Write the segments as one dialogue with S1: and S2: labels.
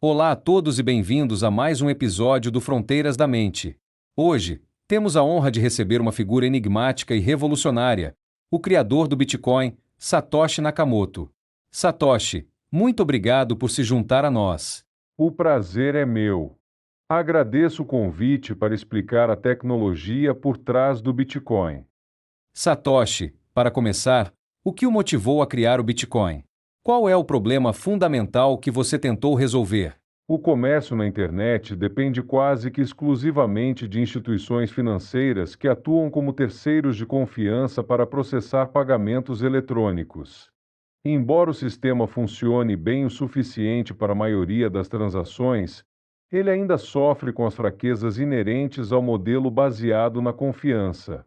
S1: Olá a todos e bem-vindos a mais um episódio do Fronteiras da Mente. Hoje, temos a honra de receber uma figura enigmática e revolucionária, o criador do Bitcoin, Satoshi Nakamoto. Satoshi, muito obrigado por se juntar a nós.
S2: O prazer é meu. Agradeço o convite para explicar a tecnologia por trás do Bitcoin.
S1: Satoshi, para começar, o que o motivou a criar o Bitcoin? Qual é o problema fundamental que você tentou resolver?
S2: O comércio na internet depende quase que exclusivamente de instituições financeiras que atuam como terceiros de confiança para processar pagamentos eletrônicos. Embora o sistema funcione bem o suficiente para a maioria das transações, ele ainda sofre com as fraquezas inerentes ao modelo baseado na confiança.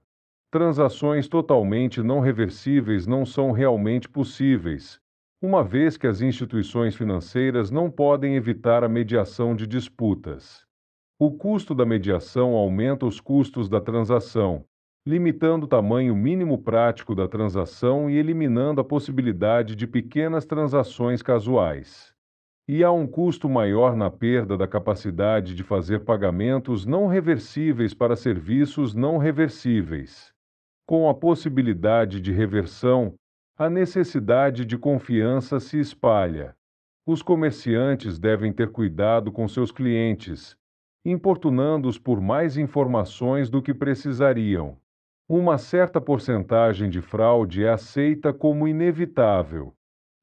S2: Transações totalmente não reversíveis não são realmente possíveis, uma vez que as instituições financeiras não podem evitar a mediação de disputas. O custo da mediação aumenta os custos da transação, limitando o tamanho mínimo prático da transação e eliminando a possibilidade de pequenas transações casuais. E há um custo maior na perda da capacidade de fazer pagamentos não reversíveis para serviços não reversíveis. Com a possibilidade de reversão, a necessidade de confiança se espalha. Os comerciantes devem ter cuidado com seus clientes, importunando-os por mais informações do que precisariam. Uma certa porcentagem de fraude é aceita como inevitável.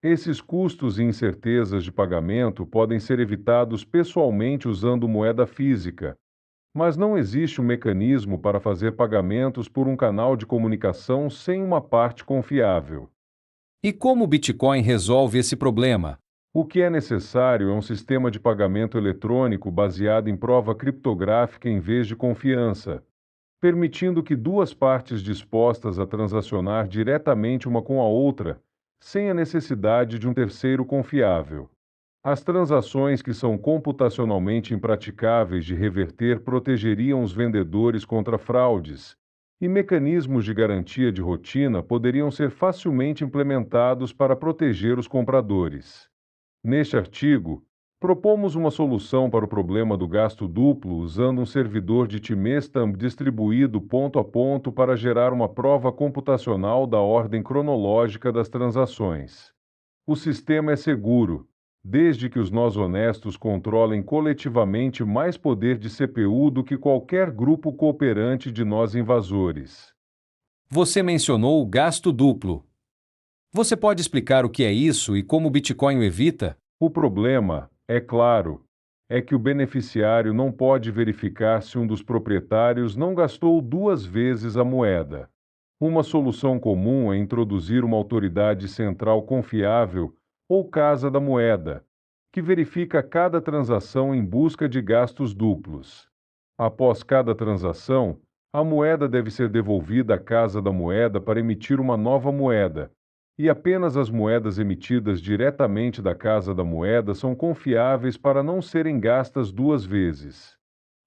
S2: Esses custos e incertezas de pagamento podem ser evitados pessoalmente usando moeda física, mas não existe um mecanismo para fazer pagamentos por um canal de comunicação sem uma parte confiável.
S1: E como o Bitcoin resolve esse problema?
S2: O que é necessário é um sistema de pagamento eletrônico baseado em prova criptográfica em vez de confiança, permitindo que duas partes dispostas a transacionar diretamente uma com a outra, sem a necessidade de um terceiro confiável. As transações que são computacionalmente impraticáveis de reverter protegeriam os vendedores contra fraudes, e mecanismos de garantia de rotina poderiam ser facilmente implementados para proteger os compradores. Neste artigo, propomos uma solução para o problema do gasto duplo usando um servidor de timestamp distribuído ponto a ponto para gerar uma prova computacional da ordem cronológica das transações. O sistema é seguro, desde que os nós honestos controlem coletivamente mais poder de CPU do que qualquer grupo cooperante de nós invasores.
S1: Você mencionou o gasto duplo. Você pode explicar o que é isso e como o Bitcoin o evita?
S2: O problema, é claro, é que o beneficiário não pode verificar se um dos proprietários não gastou duas vezes a moeda. Uma solução comum é introduzir uma autoridade central confiável ou Casa da Moeda, que verifica cada transação em busca de gastos duplos. Após cada transação, a moeda deve ser devolvida à Casa da Moeda para emitir uma nova moeda, e apenas as moedas emitidas diretamente da Casa da Moeda são confiáveis para não serem gastas duas vezes.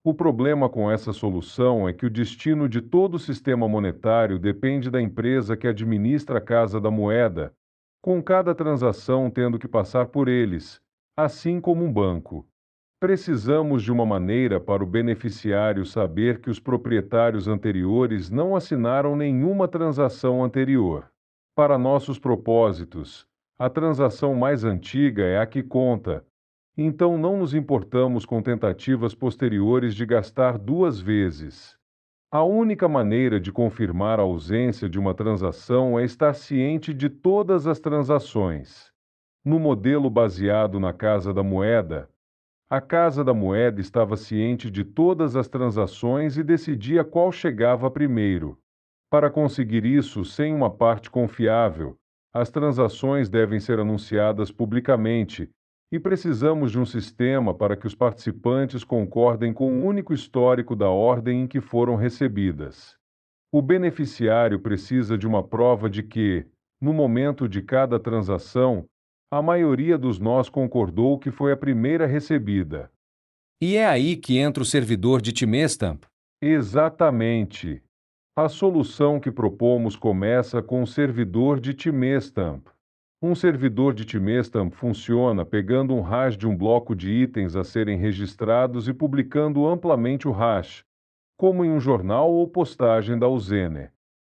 S2: O problema com essa solução é que o destino de todo o sistema monetário depende da empresa que administra a Casa da Moeda, com cada transação tendo que passar por eles, assim como um banco. Precisamos de uma maneira para o beneficiário saber que os proprietários anteriores não assinaram nenhuma transação anterior. Para nossos propósitos, a transação mais antiga é a que conta, então não nos importamos com tentativas posteriores de gastar duas vezes. A única maneira de confirmar a ausência de uma transação é estar ciente de todas as transações. No modelo baseado na Casa da Moeda, a Casa da Moeda estava ciente de todas as transações e decidia qual chegava primeiro. Para conseguir isso sem uma parte confiável, as transações devem ser anunciadas publicamente e precisamos de um sistema para que os participantes concordem com o único histórico da ordem em que foram recebidas. O beneficiário precisa de uma prova de que, no momento de cada transação, a maioria dos nós concordou que foi a primeira recebida.
S1: E é aí que entra o servidor de timestamp.
S2: Exatamente. A solução que propomos começa com o servidor de timestamp. Um servidor de timestamp funciona pegando um hash de um bloco de itens a serem registrados e publicando amplamente o hash, como em um jornal ou postagem da Uzene.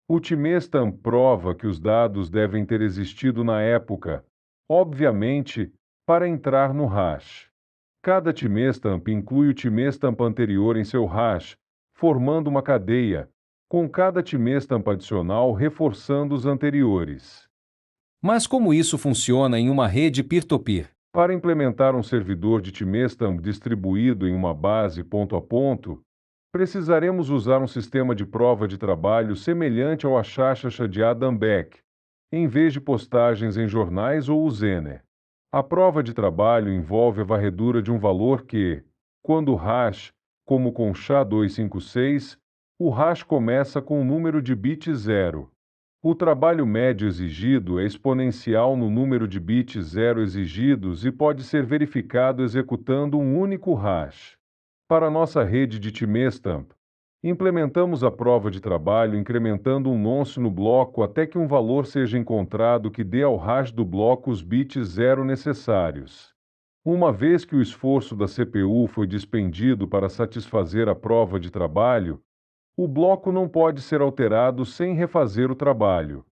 S2: O timestamp prova que os dados devem ter existido na época, obviamente, para entrar no hash. Cada timestamp inclui o timestamp anterior em seu hash, formando uma cadeia, com cada timestamp adicional reforçando os anteriores.
S1: Mas como isso funciona em uma rede peer-to-peer?
S2: Para implementar um servidor de timestamp distribuído em uma base ponto a ponto, precisaremos usar um sistema de prova de trabalho semelhante ao Achacha de Adam Beck, em vez de postagens em jornais ou Uzene. A prova de trabalho envolve a varredura de um valor que, quando hash, como com SHA-256, o hash começa com o número de bits 0. O trabalho médio exigido é exponencial no número de bits 0 exigidos e pode ser verificado executando um único hash. Para nossa rede de timestamp, implementamos a prova de trabalho incrementando um nonce no bloco até que um valor seja encontrado que dê ao hash do bloco os bits 0 necessários. Uma vez que o esforço da CPU foi dispendido para satisfazer a prova de trabalho, o bloco não pode ser alterado sem refazer o trabalho.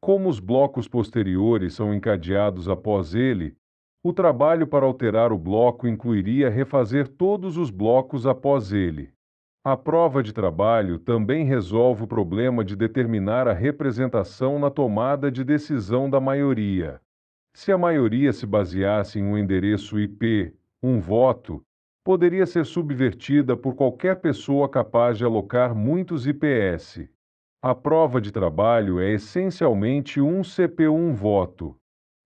S2: Como os blocos posteriores são encadeados após ele, o trabalho para alterar o bloco incluiria refazer todos os blocos após ele. A prova de trabalho também resolve o problema de determinar a representação na tomada de decisão da maioria. Se a maioria se baseasse em um endereço IP, um voto, poderia ser subvertida por qualquer pessoa capaz de alocar muitos IPS. A prova de trabalho é essencialmente um CPU voto.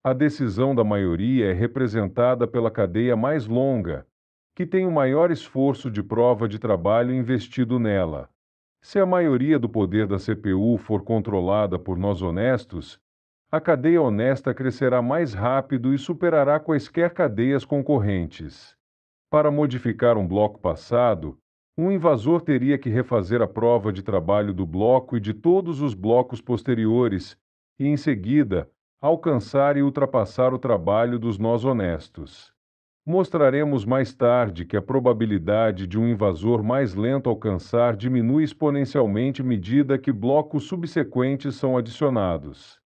S2: A decisão da maioria é representada pela cadeia mais longa, que tem o maior esforço de prova de trabalho investido nela. Se a maioria do poder da CPU for controlada por nós honestos, a cadeia honesta crescerá mais rápido e superará quaisquer cadeias concorrentes. Para modificar um bloco passado, um invasor teria que refazer a prova de trabalho do bloco e de todos os blocos posteriores, e, em seguida, alcançar e ultrapassar o trabalho dos nós honestos. Mostraremos mais tarde que a probabilidade de um invasor mais lento alcançar diminui exponencialmente à medida que blocos subsequentes são adicionados.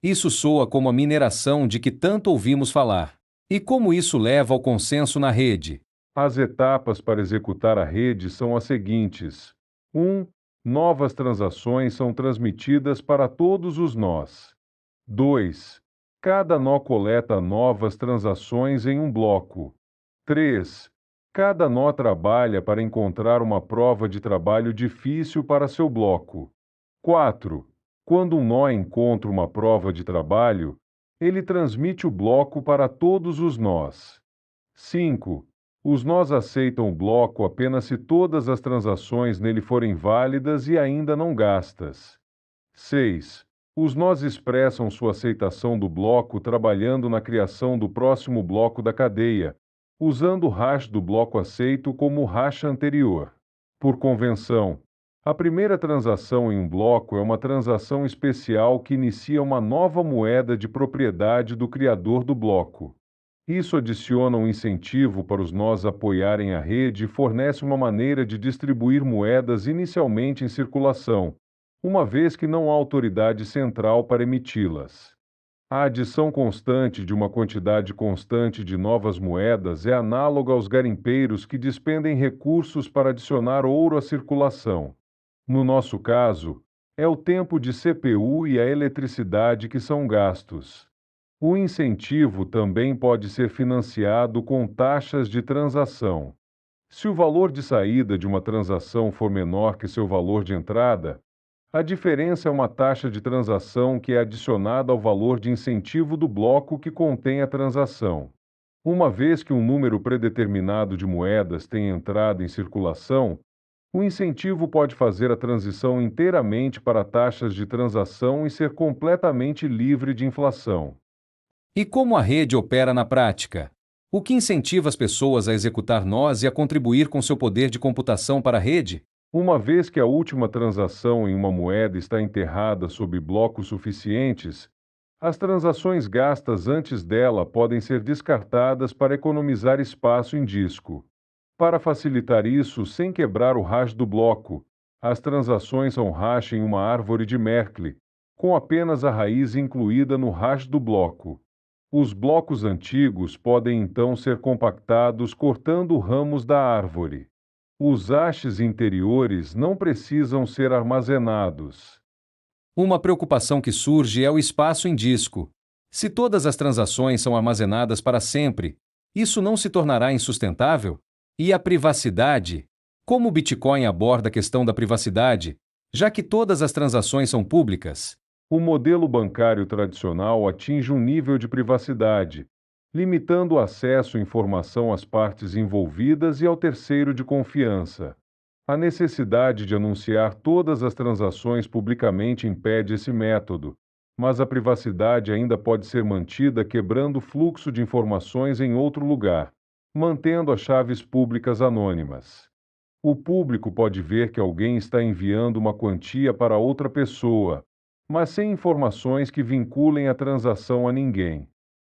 S1: Isso soa como a mineração de que tanto ouvimos falar. E como isso leva ao consenso na rede?
S2: As etapas para executar a rede são as seguintes: 1. Novas transações são transmitidas para todos os nós. 2. Cada nó coleta novas transações em um bloco. 3. Cada nó trabalha para encontrar uma prova de trabalho difícil para seu bloco. 4. Quando um nó encontra uma prova de trabalho, ele transmite o bloco para todos os nós. 5. Os nós aceitam o bloco apenas se todas as transações nele forem válidas e ainda não gastas. 6. Os nós expressam sua aceitação do bloco trabalhando na criação do próximo bloco da cadeia, usando o hash do bloco aceito como o hash anterior. Por convenção, a primeira transação em um bloco é uma transação especial que inicia uma nova moeda de propriedade do criador do bloco. Isso adiciona um incentivo para os nós apoiarem a rede e fornece uma maneira de distribuir moedas inicialmente em circulação, uma vez que não há autoridade central para emiti-las. A adição constante de uma quantidade constante de novas moedas é análoga aos garimpeiros que despendem recursos para adicionar ouro à circulação. No nosso caso, é o tempo de CPU e a eletricidade que são gastos. O incentivo também pode ser financiado com taxas de transação. Se o valor de saída de uma transação for menor que seu valor de entrada, a diferença é uma taxa de transação que é adicionada ao valor de incentivo do bloco que contém a transação. Uma vez que um número predeterminado de moedas tem entrado em circulação, o incentivo pode fazer a transição inteiramente para taxas de transação e ser completamente livre de inflação.
S1: E como a rede opera na prática? O que incentiva as pessoas a executar nós e a contribuir com seu poder de computação para a rede?
S2: Uma vez que a última transação em uma moeda está enterrada sob blocos suficientes, As transações gastas antes dela podem ser descartadas para economizar espaço em disco. Para facilitar isso sem quebrar o hash do bloco, as transações são hash em uma árvore de Merkle, com apenas a raiz incluída no hash do bloco. Os blocos antigos podem então ser compactados cortando ramos da árvore. Os hashes interiores não precisam ser armazenados.
S1: Uma preocupação que surge é o espaço em disco. Se todas as transações são armazenadas para sempre, isso não se tornará insustentável? E a privacidade? Como o Bitcoin aborda a questão da privacidade, já que todas as transações são públicas?
S2: O modelo bancário tradicional atinge um nível de privacidade, limitando o acesso à informação às partes envolvidas e ao terceiro de confiança. A necessidade de anunciar todas as transações publicamente impede esse método, mas a privacidade ainda pode ser mantida quebrando o fluxo de informações em outro lugar, mantendo as chaves públicas anônimas. O público pode ver que alguém está enviando uma quantia para outra pessoa, mas sem informações que vinculem a transação a ninguém.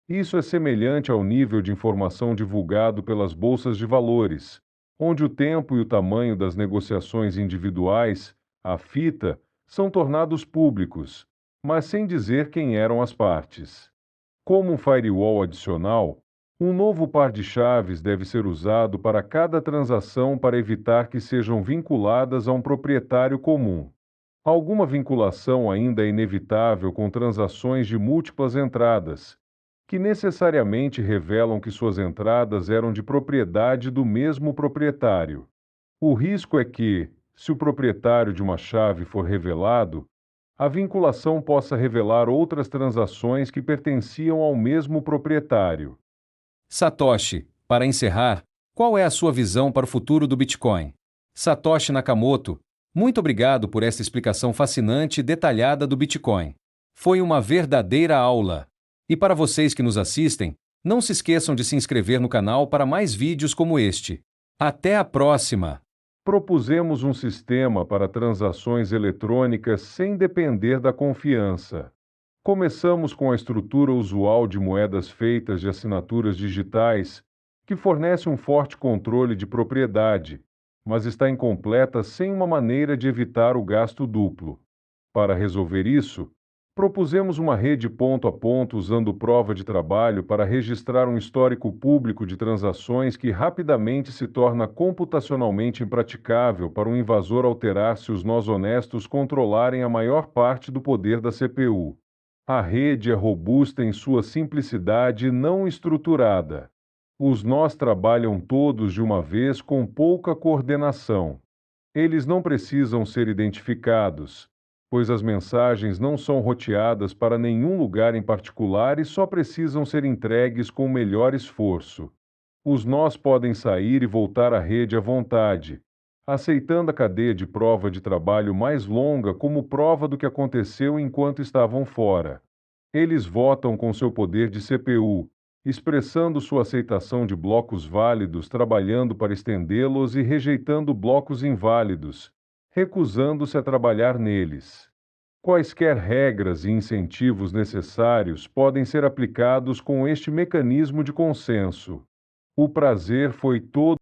S2: Isso é semelhante ao nível de informação divulgado pelas bolsas de valores, onde o tempo e o tamanho das negociações individuais, a fita, são tornados públicos, mas sem dizer quem eram as partes. Como um firewall adicional, um novo par de chaves deve ser usado para cada transação para evitar que sejam vinculadas a um proprietário comum. Alguma vinculação ainda é inevitável com transações de múltiplas entradas, que necessariamente revelam que suas entradas eram de propriedade do mesmo proprietário. O risco é que, se o proprietário de uma chave for revelado, a vinculação possa revelar outras transações que pertenciam ao mesmo proprietário.
S1: Satoshi, para encerrar, qual é a sua visão para o futuro do Bitcoin? Satoshi Nakamoto, muito obrigado por esta explicação fascinante e detalhada do Bitcoin. Foi uma verdadeira aula. E para vocês que nos assistem, não se esqueçam de se inscrever no canal para mais vídeos como este. Até a próxima!
S2: Propusemos um sistema para transações eletrônicas sem depender da confiança. Começamos com a estrutura usual de moedas feitas de assinaturas digitais, que fornece um forte controle de propriedade, mas está incompleta sem uma maneira de evitar o gasto duplo. Para resolver isso, propusemos uma rede ponto a ponto usando prova de trabalho para registrar um histórico público de transações que rapidamente se torna computacionalmente impraticável para um invasor alterar se os nós honestos controlarem a maior parte do poder da CPU. A rede é robusta em sua simplicidade não estruturada. Os nós trabalham todos de uma vez com pouca coordenação. Eles não precisam ser identificados, pois as mensagens não são roteadas para nenhum lugar em particular e só precisam ser entregues com o melhor esforço. Os nós podem sair e voltar à rede à vontade, aceitando a cadeia de prova de trabalho mais longa como prova do que aconteceu enquanto estavam fora. Eles votam com seu poder de CPU, expressando sua aceitação de blocos válidos, trabalhando para estendê-los e rejeitando blocos inválidos, recusando-se a trabalhar neles. Quaisquer regras e incentivos necessários podem ser aplicados com este mecanismo de consenso. O prazer foi todo